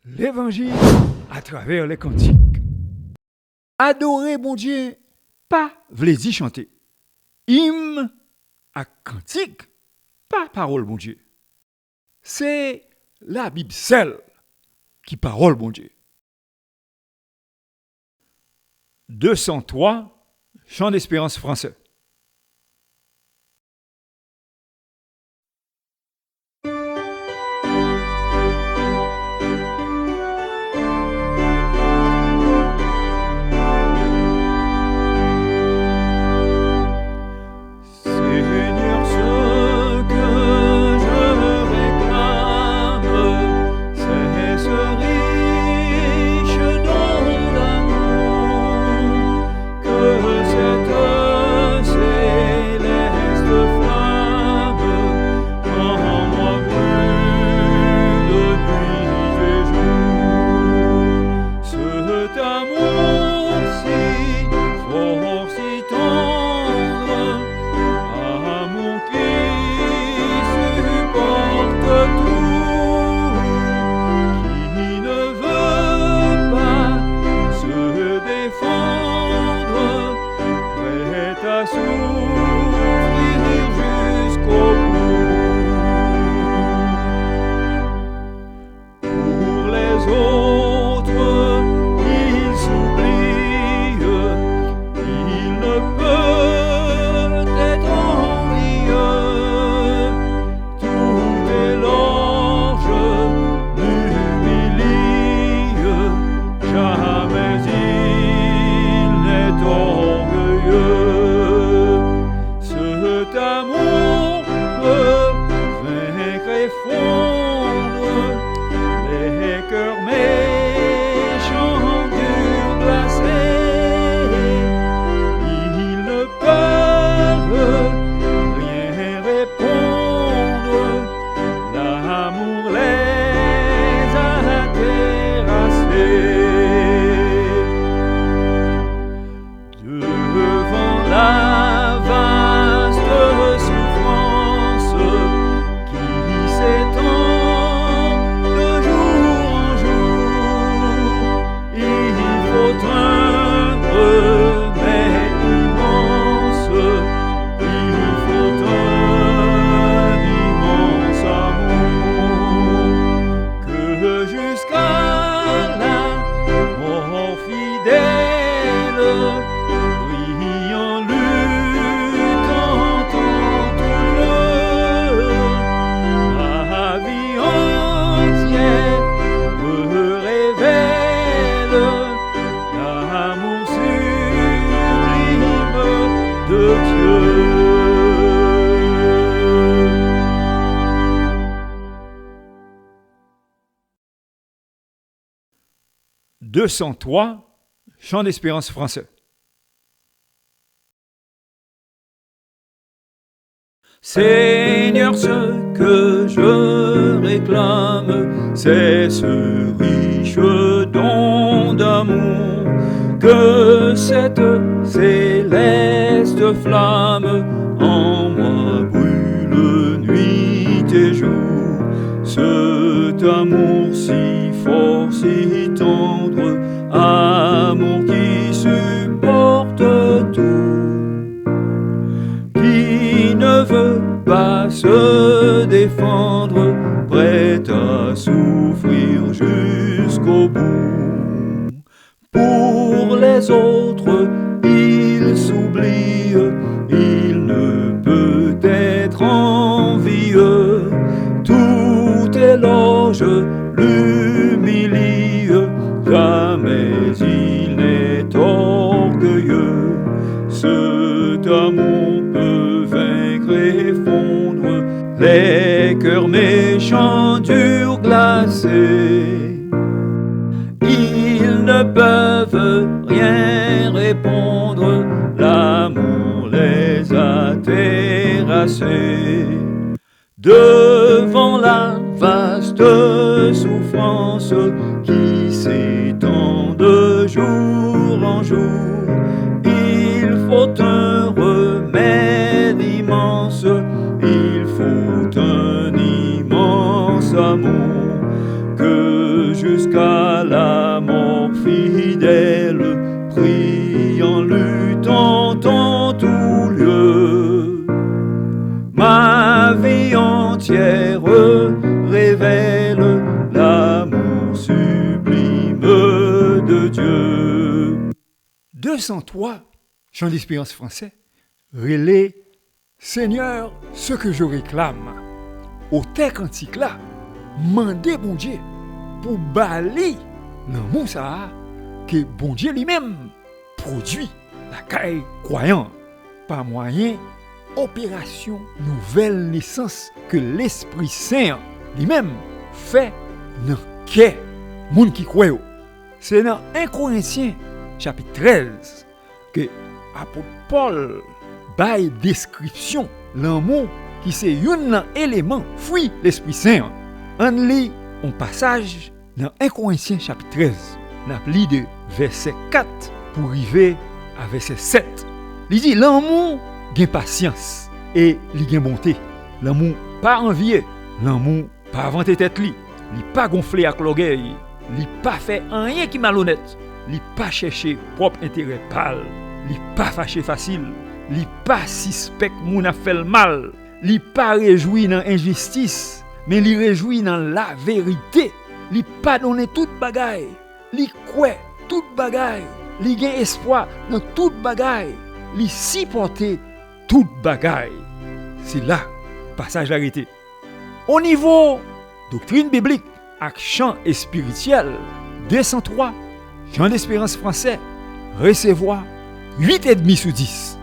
l'Évangile à travers les cantiques. Adorer bon Dieu, pas v'lait dire chanter. Hymne à cantique, pas parole bon Dieu. C'est la Bible seule qui parole bon Dieu. 203, Chant d'espérance français. « 203, Chant d'espérance français. Seigneur, ce que je réclame, c'est ce riche don d'amour, que cette céleste flamme en moi brûle nuit et jour. Cet amour si fort, si tendre, amour qui supporte tout, qui ne veut pas se défendre, prêt à souffrir jusqu'au bout. Pour les autres, il s'oublie, il ne peut être envieux. Tout éloge l'humilie, jamais il n'est orgueilleux. Cet amour peut vaincre et fondre les cœurs méchants, durs, glacés. Ils ne peuvent rien répondre, l'amour les a terrassés. Devant la vaste souffrance qui s'étend de jour en jour, il faut un remède immense, il faut un immense amour que jusqu'à la mort fidèle, priant, luttant en tout lieu. Ma vie entière révèle l'amour sublime de Dieu. 203, chant d'espérance français, relais Seigneur, ce que je réclame. Au texte antique là, mandez bon Dieu pour bali l'amour ça que bon Dieu lui-même produit la caille croyant par moyen opération nouvelle naissance que l'Esprit Saint lui-même fait dans cœur moun qui croit. C'est dans 1 Corinthiens chapitre 13 que apôtre Paul bail description l'amour qui c'est un élément fruit l'Esprit Saint. On lit un passage dans 1 Corinthiens chapitre 13. On lit de verset 4 pour arriver à verset 7. Il dit l'amour gagne patience et il gagne bonté. L'amour pas envieux, l'amour pas vanter tête li, il pas gonflé avec l'orgueil, il pas fait rien qui malhonnête, il pas chercher propre intérêt pâle, il pas fâché facile. Li pas suspect moun a fait le mal, li pas réjoui dans injustice, mais li réjoui dans la vérité. Li pas donner toute bagaille, li croit toute bagaille, li gain espoir dans toute bagaille, li supporter toute bagaille. C'est là passage arrêté. Au niveau doctrine biblique avec chant et spirituel 203 chant d'espérance français recevoir 8,5 sur 10.